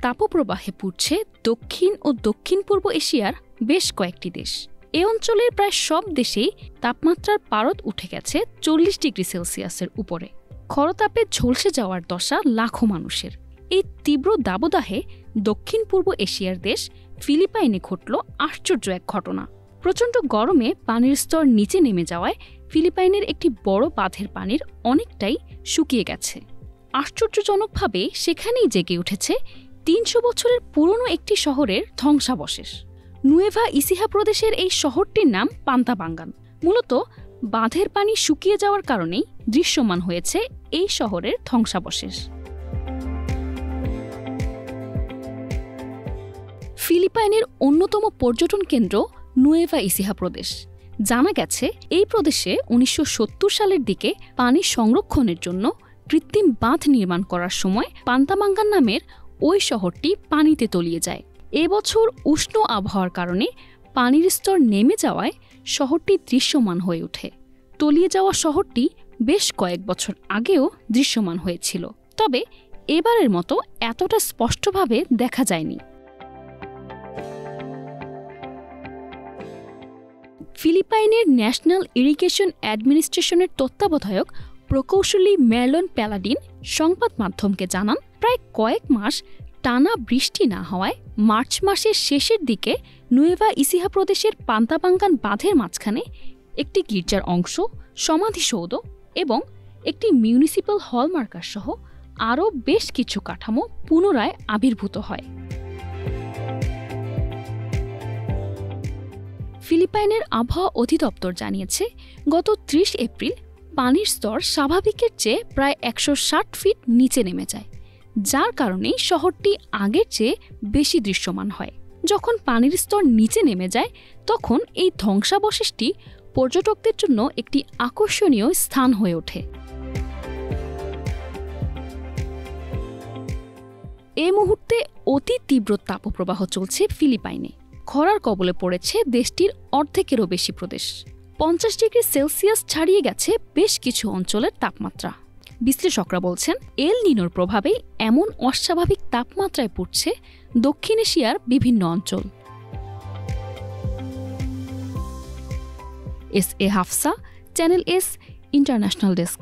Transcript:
তাপপ্রবাহে পুড়ছে দক্ষিণ ও দক্ষিণ পূর্ব এশিয়ার বেশ কয়েকটি দেশ। এ অঞ্চলের প্রায় সব দেশেই তাপমাত্রার পারদ উঠে গেছে 40 ডিগ্রি সেলসিয়াসের উপরে। খরতাপে ঝলসে যাওয়ার দশা লাখো মানুষের। এই তীব্র দাবদাহে দক্ষিণ পূর্ব এশিয়ার দেশ ফিলিপাইনে ঘটল আশ্চর্য এক ঘটনা। প্রচণ্ড গরমে পানির স্তর নিচে নেমে যাওয়ায় ফিলিপাইনের একটি বড় বাঁধের পানির অনেকটাই শুকিয়ে গেছে। আশ্চর্যজনকভাবে সেখানেই জেগে উঠেছে 300 বছরের পুরনো একটি শহরের ধ্বংসাবশেষ। নুয়েভা ইসিহা প্রদেশের এই শহরটির নাম পান্তাবাঙ্গান। মূলত বাঁধের পানি শুকিয়ে যাওয়ার কারণেই দৃশ্যমান হয়েছে এই শহরের ধ্বংসাবশেষ। ফিলিপাইনের অন্যতম পর্যটন কেন্দ্র নুয়েভা ইসিহা প্রদেশ। জানা গেছে এই প্রদেশে 1970 সালের দিকে পানি সংরক্ষণের জন্য কৃত্রিম বাঁধ নির্মাণ করার সময় পান্তাবাঙ্গান নামের ওই শহরটি পানিতে তলিয়ে যায়। এবছর উষ্ণ আবহাওয়ার কারণে পানির স্তর নেমে যাওয়ায় শহরটি দৃশ্যমান হয়ে ওঠে। তলিয়ে যাওয়া শহরটি বেশ কয়েক বছর আগেও দৃশ্যমান হয়েছিল, তবে এবারের মতো এতটা স্পষ্টভাবে দেখা যায়নি। ফিলিপাইনের ন্যাশনাল ইরিগেশন অ্যাডমিনিস্ট্রেশনের তত্ত্বাবধায়ক প্রকৌশলী মেরলন প্যালাডিন সংবাদ মাধ্যমকে জানান, প্রায় কয়েক মাস টানা বৃষ্টি না হওয়ায় মার্চ মাসের শেষের দিকে নুয়েভা ইসিহা প্রদেশের পান্তাবাঙ্গান বাঁধের মাঝখানে একটি গির্জার অংশ, সমাধিসৌধ এবং একটি মিউনিসিপ্যাল হল মার্কার সহ আরও বেশ কিছু কাঠামো পুনরায় আবির্ভূত হয়। ফিলিপাইনের আবহাওয়া অধিদপ্তর জানিয়েছে, গত 30 এপ্রিল পানির স্তর স্বাভাবিকের চেয়ে প্রায় 160 ফিট নিচে নেমে যায়, যার কারণে শহরটি আগের চেয়ে বেশি দৃশ্যমান হয়। যখন পানির স্তর নিচে নেমে যায় তখন এই ধ্বংসাবশেষটি পর্যটকদের জন্য একটি আকর্ষণীয় স্থান হয়ে ওঠে। এই মুহূর্তে অতি তীব্র তাপপ্রবাহ চলছে ফিলিপাইনে। খরার কবলে পড়েছে দেশটির অর্ধেকেরও বেশি প্রদেশ। 50 ডিগ্রি সেলসিয়াস ছাড়িয়ে গেছে বেশ কিছু অঞ্চলের তাপমাত্রা। বিশ্লেষকরা বলছেন, এল নিনোর প্রভাবেই এমন অস্বাভাবিক তাপমাত্রায় পড়ছে দক্ষিণ এশিয়ার বিভিন্ন অঞ্চল। S A Hafsa, channel S international desk.